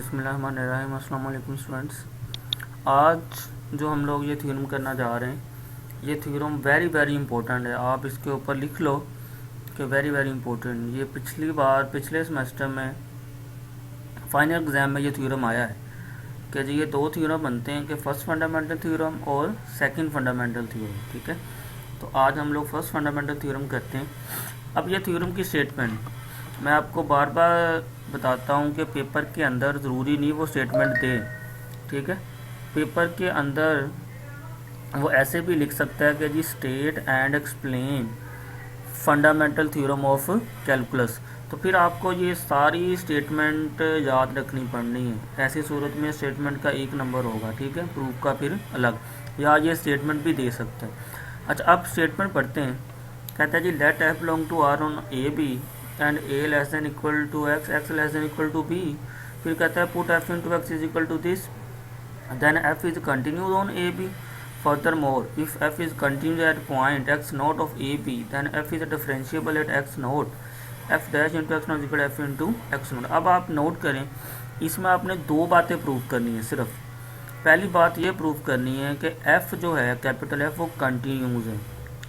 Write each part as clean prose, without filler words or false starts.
बिस्मिल्लाहिर्रहमानिर्रहीम। अस्सलाम वालेकुम स्टूडेंट्स। आज जो हम लोग ये थ्योरम करना जा रहे हैं, ये थ्योरम वेरी वेरी इंपॉर्टेंट है। आप इसके ऊपर लिख लो कि वेरी वेरी इंपॉर्टेंट। ये पिछले सेमेस्टर में फाइनल एग्ज़ाम में ये थ्योरम आया है कि जी ये दो थ्योरम बनते हैं कि फर्स्ट फंडामेंटल थ्योरम और सेकंड फंडामेंटल थ्योरम। ठीक है, तो आज हम लोग फर्स्ट फंडामेंटल थ्योरम करते हैं। अब ये थ्योरम की स्टेटमेंट मैं आपको बार बार बताता हूँ कि पेपर के अंदर ज़रूरी नहीं वो स्टेटमेंट दे। ठीक है, पेपर के अंदर वो ऐसे भी लिख सकता है कि जी state and explain fundamental theorem of calculus. तो फिर आपको ये सारी स्टेटमेंट याद रखनी पड़नी है। ऐसी सूरत में स्टेटमेंट का 1 नंबर होगा। ठीक है, प्रूफ का फिर अलग, या ये स्टेटमेंट भी दे सकते हैं। अच्छा, अब स्टेटमेंट पढ़ते हैं। कहता है जी let f belong to R on a b and a less than equal to x, x less than equal to b. फिर कहता है put f into x is equal to this, then f is continued on a b. Furthermore, if f is continued at point x naught of a b, then f is differentiable at x naught, f dash into x naught equal f into x naught। अब आप note करें, इसमें आपने दो बातें prove करनी है सिर्फ। पहली बात ये प्रूव करनी है कि f जो है कैपिटल F वो कंटिन्यूज है।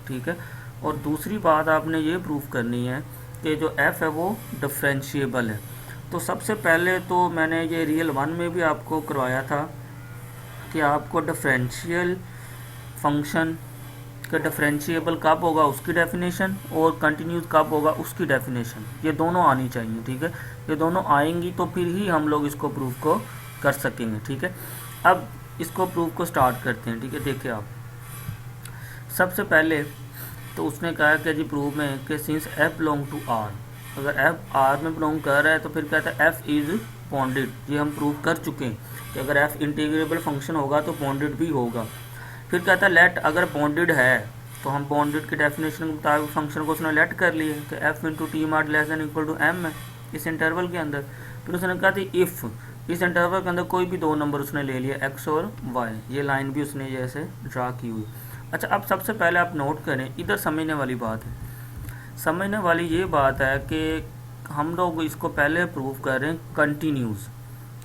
ठीक है, और दूसरी बात आपने ये प्रूव करनी है कि जो f है वो डिफरेंशिएबल है। तो सबसे पहले तो मैंने ये रियल 1 में भी आपको करवाया था कि आपको डिफरेंशियल फंक्शन का डिफरेंशिएबल कब होगा उसकी डेफिनेशन, और कंटिन्यूज कब होगा उसकी डेफिनेशन, ये दोनों आनी चाहिए। ठीक है, ये दोनों आएंगी तो फिर ही हम लोग इसको प्रूफ को कर सकेंगे। ठीक है, अब इसको प्रूफ को स्टार्ट करते हैं। ठीक है, देखिए आप सबसे पहले तो उसने कहा कि जी प्रूफ में कि since F belong to R, अगर एफ आर में बिलोंग कर रहा है तो फिर कहता है एफ इज़ बॉन्डेड। ये हम प्रूव कर चुके हैं कि अगर एफ इंटीग्रेबल फंक्शन होगा तो बॉन्डेड भी होगा। फिर कहता है लेट, अगर बॉन्डेड है तो हम बॉन्डेड की डेफिनेशन के मुताबिक फंक्शन को उसने लेट कर लिया कि F into T mod less than equal to M है इस इंटरवल के अंदर। फिर उसने कहा थी इफ़ इस इंटरवल के अंदर कोई भी दो नंबर उसने ले लिया एक्स और वाई, ये लाइन भी उसने जैसे ड्रा की हुई। अच्छा, अब सबसे पहले आप नोट करें, इधर समझने वाली बात है। समझने वाली ये बात है कि हम लोग इसको पहले प्रूव कर रहे हैं कंटिन्यूज़।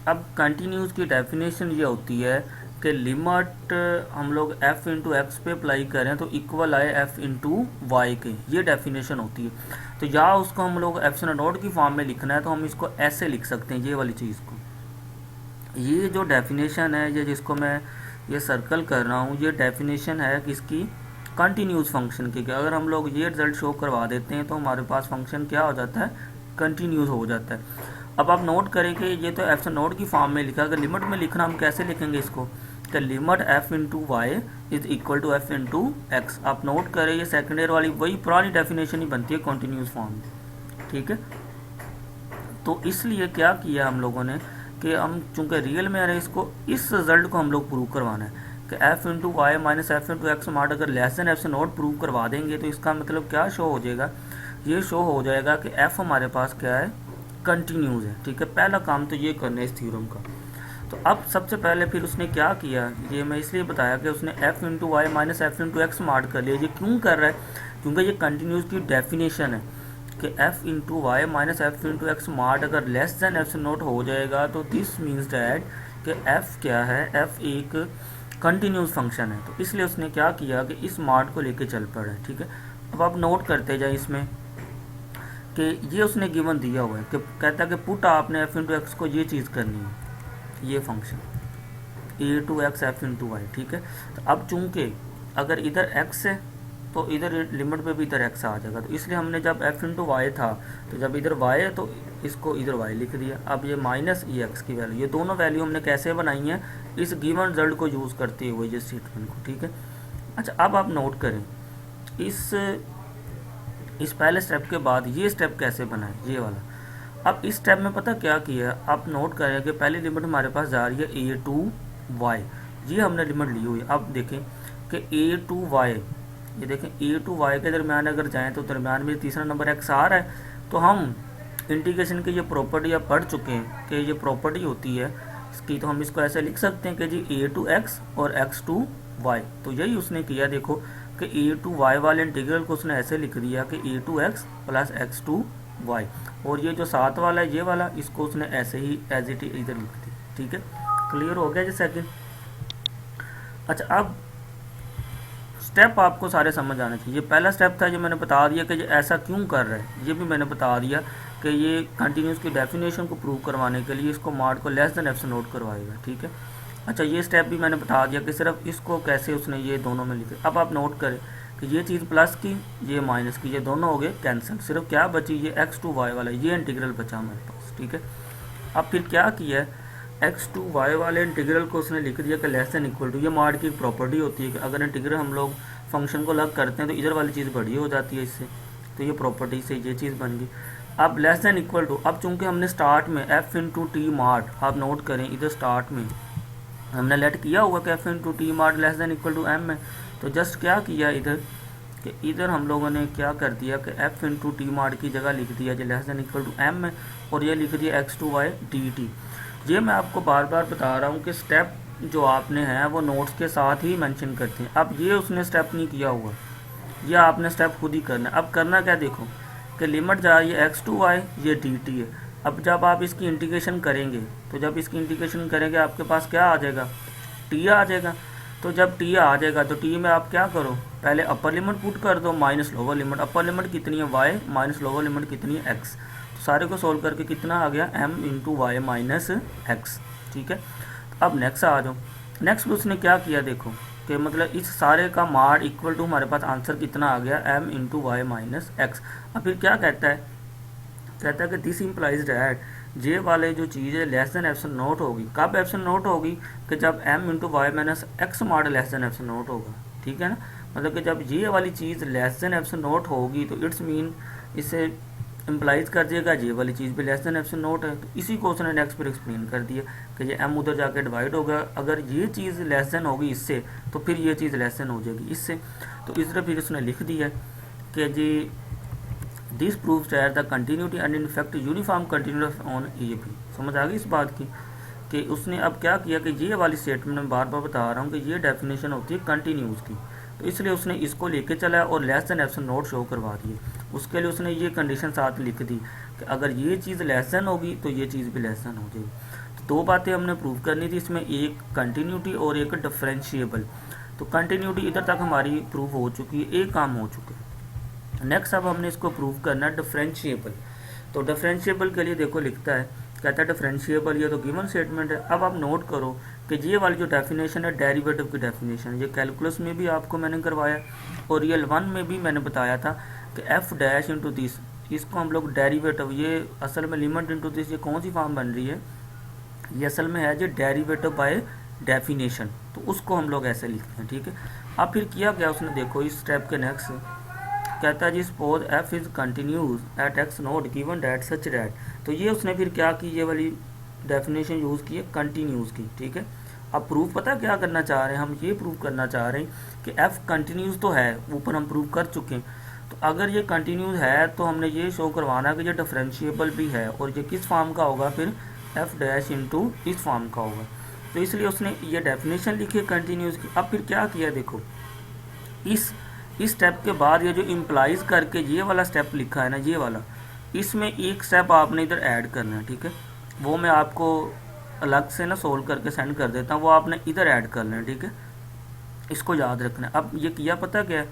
अब कंटिन्यूज़ की डेफिनेशन ये होती है कि लिमिट हम लोग f इंटू एक्स पे अप्लाई करें तो इक्वल आए f इंटू वाई के, ये डेफिनेशन होती है। तो या उसको हम लोग एप्सिलॉन नॉट की फॉर्म में लिखना है तो हम इसको ऐसे लिख सकते हैं, ये वाली चीज़ को। ये जो डेफिनेशन है, ये जिसको मैं ये सर्कल कर रहा हूँ, ये डेफिनेशन है किसकी, कंटिन्यूस फंक्शन की। अगर हम लोग ये रिजल्ट शो करवा देते हैं तो हमारे पास फंक्शन क्या हो जाता है, कंटिन्यूस हो जाता है। अब आप नोट करें कि ये तो एप्सिलॉन नॉट की फॉर्म में लिखा, अगर लिमिट में लिखना हम कैसे लिखेंगे इसको, कि limit f into Y is equal to F into X. आप नोट करें ये सेकेंड ईयर वाली वही पुरानी डेफिनेशन ही बनती है कंटिन्यूस फॉर्म में। ठीक है, तो इसलिए क्या किया हम लोगों ने कि हम चूंकि रियल में आ रहे हैं, इसको इस रिजल्ट को हम लोग प्रूव करवाना है कि f into Y minus F into X mod अगर less than epsilon note prove करवा देंगे तो इसका मतलब क्या शो हो जाएगा, ये शो हो जाएगा कि f हमारे पास क्या है, कंटिन्यूज है। ठीक है, पहला काम तो ये करना है इस थ्योरम का। तो अब सबसे पहले फिर उसने क्या किया, ये मैं इसलिए बताया कि उसने f into Y minus F into X mod कर लिया। ये क्यों कर रहा है, क्योंकि ये कंटिन्यूज की डेफिनेशन है कि f into Y minus F into X mod अगर less than epsilon note हो जाएगा तो दिस मीन्स डैट कि f क्या है, f एक कंटिन्यूस फंक्शन है। तो इसलिए उसने क्या किया कि इस मार्ट को लेके चल पड़ा है। ठीक है, अब आप नोट करते जाए इसमें कि ये उसने गिवन दिया हुआ है कि कहता है कि पुट आपने f इंटू एक्स को ये चीज़ करनी है, ये function a to X F into Y. ठीक है, तो अब चूंकि अगर इधर x है तो इधर लिमिट पे भी इधर x आ जाएगा, तो इसलिए हमने जब f इंटू वाई था तो जब इधर y है तो इसको इधर y लिख दिया। अब ये माइनस ई एक्स की वैल्यू, ये दोनों वैल्यू हमने कैसे बनाई है, इस गिवन रिजल्ट को यूज़ करते हुए ये स्टेटमेंट को। ठीक है, अच्छा अब आप नोट करें इस पहले स्टेप के बाद ये स्टेप कैसे बना है, ये वाला। अब इस स्टेप में पता क्या किया, आप नोट करें कि पहली लिमिट हमारे पास जा रही है a टू वाई, ये हमने लिमिट ली हुई है। अब देखें कि a टू वाई, ये देखें a टू वाई के दरमियान अगर जाएं तो दरमियान में तीसरा नंबर x आ रहा है। तो हम इंटीग्रेशन की ये प्रॉपर्टी अब पढ़ चुके हैं कि ये प्रॉपर्टी होती है इसकी, तो हम इसको ऐसे लिख सकते हैं कि जी a टू एक्स और x टू वाई। तो यही उसने किया, देखो कि a टू वाई वाले इंटीग्रल को उसने ऐसे लिख दिया कि a to X plus x to Y, और ये जो साथ वाला है ये वाला, इसको उसने ऐसे ही एज इट इधर लिख दी। ठीक है, क्लियर हो गया जी सेकंड। अच्छा, अब स्टेप आपको सारे समझ आने चाहिए। ये पहला स्टेप था, जो मैंने बता दिया कि ये ऐसा क्यों कर रहा है, ये भी मैंने बता दिया कि ये कंटिन्यूस की डेफिनेशन को प्रूव करवाने के लिए इसको मार्ड को लेस देन एप्सिलॉन नॉट करवाएगा। ठीक है, अच्छा ये स्टेप भी मैंने बता दिया कि सिर्फ इसको कैसे उसने ये दोनों में लिखे। अब आप नोट करें कि ये चीज़ प्लस की, ये माइनस की, ये दोनों हो गए कैंसिल, सिर्फ क्या बची, ये एक्स टू वाई वाला, ये इंटीग्रल बचा हमारे पास। ठीक है, अब फिर क्या किया है, एक्स टू वाई वाले इंटीग्रल को उसने लिख दिया कि लेस देन इक्वल टू। ये मार्ड की एक प्रॉपर्टी होती है कि अगर इंटीग्रल हम लोग फंक्शन को अलग करते हैं तो इधर वाली चीज़ बड़ी हो जाती है इससे, तो ये प्रॉपर्टी से ये चीज़ बन गई। अब लेस देन इक्वल टू, अब चूंकि हमने स्टार्ट में एफ इंटू टी मार्ड, आप नोट करें इधर स्टार्ट में हमने लेट किया हुआ कि F into t mod less than equal to M में, तो जस्ट क्या किया इधर कि इधर हम लोगों ने क्या कर दिया कि एफ इंटू टी मार्ड की जगह लिख दिया जो less than equal to M में, और ये लिख दिया X to Y D T. ये मैं आपको बार बार बता रहा हूँ कि स्टेप जो आपने हैं वो नोट्स के साथ ही मेंशन करते हैं। अब ये उसने स्टेप नहीं किया हुआ, ये आपने स्टेप खुद ही करना है। अब करना क्या, देखो कि लिमिट जा रही है एक्स टू वाई, ये डी टी है। अब जब आप इसकी इंटीग्रेशन करेंगे, तो जब इसकी इंटीग्रेशन करेंगे आपके पास क्या आ जाएगा, टी आ जाएगा। तो जब टी आ जाएगा तो टी में आप क्या करो, पहले अपर लिमिट पुट कर दो minus lower limit. Upper limit कितनी है वाई, माइनस लोअर लिमिट कितनी है एक्स। तो सारे को सोल्व करके कितना आ गया, M into Y minus X. ठीक है, अब नेक्स्ट आ जाओ। नेक्स्ट उसने क्या किया, देखो कि मतलब इस सारे का मार्ड इक्वल टू हमारे पास आंसर कितना आ गया, M into Y minus X. अब फिर क्या कहता है, कहता है कि दिस इम्प्लाइज डैट जे वाले जो चीज़ है लेस देन एप्सिलॉन नॉट होगी। कब एप्सिलॉन नॉट होगी, कि जब m into Y minus x mod less than epsilon naught होगा। ठीक है ना, मतलब कि जब ये वाली चीज़ लेस देन एप्सिलॉन नॉट होगी तो इट्स मीन इससे इम्प्लाइज कर दिएगा ये वाली चीज़ भी लेस देन एप्सिलॉन नॉट है। तो इसी को उसने नेक्स्ट पर एक्सप्लेन कर दिया कि ये एम उधर जाके डिवाइड होगा, अगर ये चीज़ लेस देन होगी इससे तो फिर ये चीज़ लेस देन हो जाएगी इससे। तो इस तरह फिर उसने लिख दिया कि जी this proves that the continuity and in fact uniform continuity on a b. समझ आ गई इस बात की कि उसने अब क्या किया कि ये वाली स्टेटमेंट में बार बार बता रहा हूँ कि ये डेफिनेशन होती है कंटिन्यूस की, तो इसलिए उसने इसको लेके चला और less than epsilon not show करवा दिए। उसके लिए उसने ये कंडीशन साथ लिख दी कि अगर ये चीज़ लेस देन होगी तो ये चीज़ भी लेस देन हो जाएगी। तो दो बातें हमने प्रूव करनी थी इसमें, एक कंटिन्यूटी और एक डिफरेंशिएबल। तो कंटिन्यूटी इधर तक हमारी प्रूव हो चुकी है, एक काम हो चुका है। नेक्स्ट अब हमने इसको प्रूव करना है डिफरेंशिएबल। तो डिफरेंशिएबल के लिए देखो लिखता है, कहता है डिफरेंशिएबल, ये तो गिवन स्टेटमेंट है। अब आप नोट करो कि ये वाली जो डेफिनेशन है डेरिवेटिव की डेफिनेशन, ये कैलकुलस में भी आपको मैंने करवाया और रियल वन में भी मैंने बताया था कि एफ डैश इंटू दिस, इसको हम लोग डेरिवेटिव, ये असल में लिमिट इंटू दिस, ये कौन सी फॉर्म बन रही है, ये असल में है जो डेरिवेटिव बाय डेफिनेशन, तो उसको हम लोग ऐसे लिखते हैं। ठीक है, अब फिर किया गया उसने, देखो इस स्टेप के नेक्स्ट कहता है जी suppose f is continuous at x naught given that such that. तो ये उसने फिर क्या की, ये वाली डेफिनेशन यूज़ की है कंटिन्यूज की। ठीक है, अब प्रूफ पता क्या करना चाह रहे हैं हम, ये प्रूव करना चाह रहे हैं कि एफ कंटिन्यूज तो है, ऊपर हम प्रूव कर चुके हैं। तो अगर ये कंटिन्यूज है तो हमने ये शो करवाना कि ये डिफरेंशिएबल भी है, और ये किस फॉर्म का होगा, फिर एफ डैश इंटू इस फॉर्म का होगा। तो इसलिए उसने ये डेफिनेशन लिखी कंटिन्यूज की। अब फिर क्या किया, देखो इस स्टेप के बाद ये जो इम्प्लाइज करके ये वाला स्टेप लिखा है ना, ये वाला, इसमें एक स्टेप आपने इधर ऐड करना है। ठीक है, वो मैं आपको अलग से ना सोल्व करके सेंड कर देता हूँ, वो आपने इधर ऐड करना है। ठीक है, इसको याद रखना है। अब ये किया पता क्या है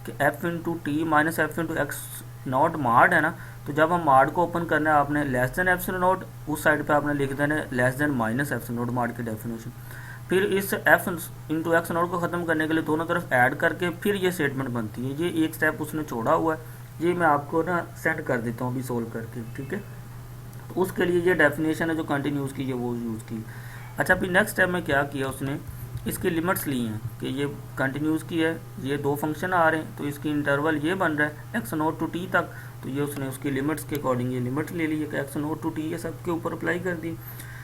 कि F into t minus F into x naught mod है ना, तो जब हम मार्ड को ओपन करना है आपने लेस देन एप्सिलॉन नॉट, उस साइड पे आपने लिख देना है less than minus epsilon naught mod की डेफिनेशन। फिर इस एफ इंटू एक्स नॉट को ख़त्म करने के लिए दोनों तरफ ऐड करके फिर ये स्टेटमेंट बनती है। ये एक स्टेप उसने छोड़ा हुआ है, ये मैं आपको ना सेंड कर देता हूँ अभी सोल्व करके। ठीक है, तो उसके लिए ये डेफिनेशन है जो कंटिन्यूस की है वो यूज़ की। अच्छा, फिर नेक्स्ट स्टेप में क्या किया उसने, इसकी लिमिट्स ली हैं कि ये कंटिन्यूस की है, ये दो फंक्शन आ रहे हैं, तो इसकी इंटरवल ये बन रहा है एक्स नॉट टू टी तक, तो ये उसने उसकी लिमिट्स के अकॉर्डिंग ये लिमिट्स ले ली है कि एक्स नॉट टू टी, ये सब के ऊपर अप्लाई कर दी।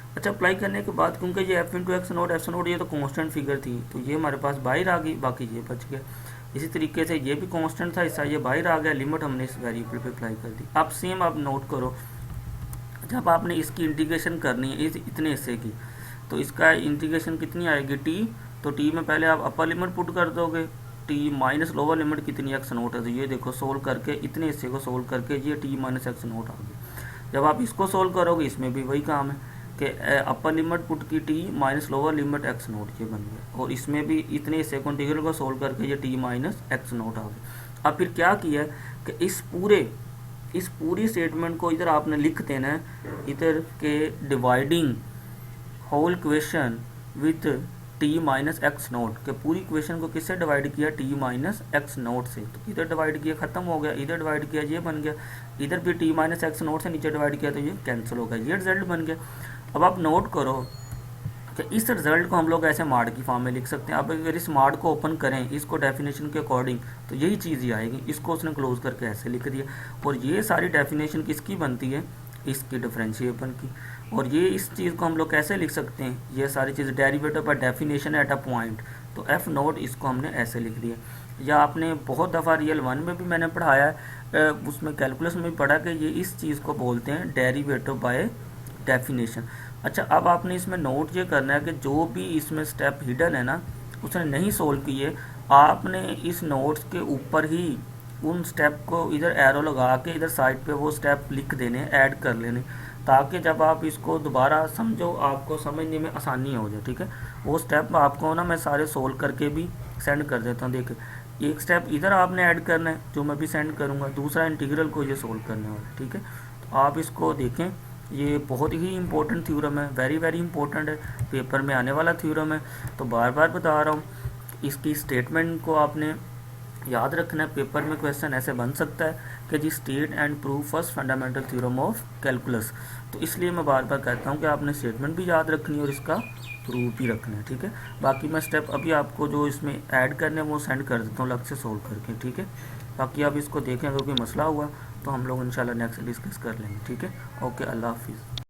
अच्छा, अप्लाई करने के बाद क्योंकि ये एफ इंटू एक्स नोट ये तो कांस्टेंट फिगर थी, तो ये हमारे पास बाहर आ गई, बाकी ये बच गया। इसी तरीके से ये भी कांस्टेंट था हिस्सा, ये बाहर आ गया, लिमिट हमने इस वेरिएबल पे अप्लाई कर दी। अब सेम आप नोट करो, जब आपने इसकी इंटीग्रेशन करनी है इस इतने हिस्से की, तो इसका इंटीग्रेशन कितनी आएगी टी, तो टी में पहले आप अपर लिमिट पुट कर दोगे, टी माइनस लोअर लिमिट कितनी एक्स नोट है, तो ये देखो सोल्व करके इतने हिस्से को सोल्व करके ये टी माइनस एक्स नोट आ गई। जब आप इसको सोल्व करोगे इसमें भी वही काम है कि अपर लिमिट पुट की T minus lower limit x note, ये बन गया। और इसमें भी इतने हिस्से को इंटीग्रल को सोल्व करके ये टी माइनस एक्स नोट आ गया। अब फिर क्या किया कि इस पूरी स्टेटमेंट को इधर आपने लिख देना है, इधर के dividing whole equation with T minus X note के पूरी इक्वेशन को किससे डिवाइड किया, टी माइनस एक्स नोट से। तो इधर डिवाइड किया खत्म हो गया, इधर डिवाइड किया ये बन गया, इधर भी टी माइनस एक्स नोट से नीचे डिवाइड किया तो ये कैंसिल हो गया, ये रिजल्ट बन गया। अब आप नोट करो कि इस रिजल्ट को हम लोग ऐसे मार्ड की फॉर्म में लिख सकते हैं। अब अगर इस मार्ड को ओपन करें इसको डेफिनेशन के अकॉर्डिंग तो यही चीज़ ही आएगी। इसको उसने क्लोज करके ऐसे लिख दिया। और ये सारी डेफिनेशन किसकी बनती है, इसकी डिफरेंशिएबल की। और ये इस चीज़ को हम लोग कैसे लिख सकते हैं, ये सारी चीज़ derivative by definition at a point, तो एफ नोट इसको हमने ऐसे लिख दिया। या आपने बहुत दफ़ा रियल 1 में भी मैंने पढ़ाया है, उसमें कैलकुलस में भी पढ़ा कि ये इस चीज़ को बोलते हैं डेरिवेटिव बाय डेफिनेशन। अच्छा, अब आपने इसमें नोट ये करना है कि जो भी इसमें स्टेप हिडन है ना उसने नहीं सोल्व किए, आपने इस नोट्स के ऊपर ही उन स्टेप को इधर एरो लगा के इधर साइड पे वो स्टेप लिख देने, ऐड कर लेने, ताकि जब आप इसको दोबारा समझो आपको समझने में आसानी हो जाए। ठीक है, वो स्टेप आपको ना मैं सारे सोल्व करके भी सेंड कर देता हूँ। देखिए एक स्टेप इधर आपने ऐड करना है जो मैं भी सेंड करूँगा, दूसरा इंटीग्रल को ये सोल्व करने वाला। ठीक है, तो आप इसको देखें, ये बहुत ही इंपॉर्टेंट थ्योरम है, वेरी वेरी इंपॉर्टेंट है, पेपर में आने वाला थ्योरम है। तो बार बार बता रहा हूँ, इसकी स्टेटमेंट को आपने याद रखना है। पेपर में क्वेश्चन ऐसे बन सकता है कि जी state and prove first fundamental theorem of calculus. तो इसलिए मैं बार बार कहता हूँ कि आपने स्टेटमेंट भी याद रखनी है और इसका प्रूफ भी रखना है। ठीक है, बाकी मैं स्टेप अभी आपको जो इसमें ऐड करने वो सेंड कर देता हूँ अलग से सोल्व करके। ठीक है, बाकी आप इसको देखें, अगर कोई मसला हुआ तो हम लोग इंशाल्लाह नेक्स्ट डिस्कस कर लेंगे। ठीक है, ओके, अल्लाह हाफिज़।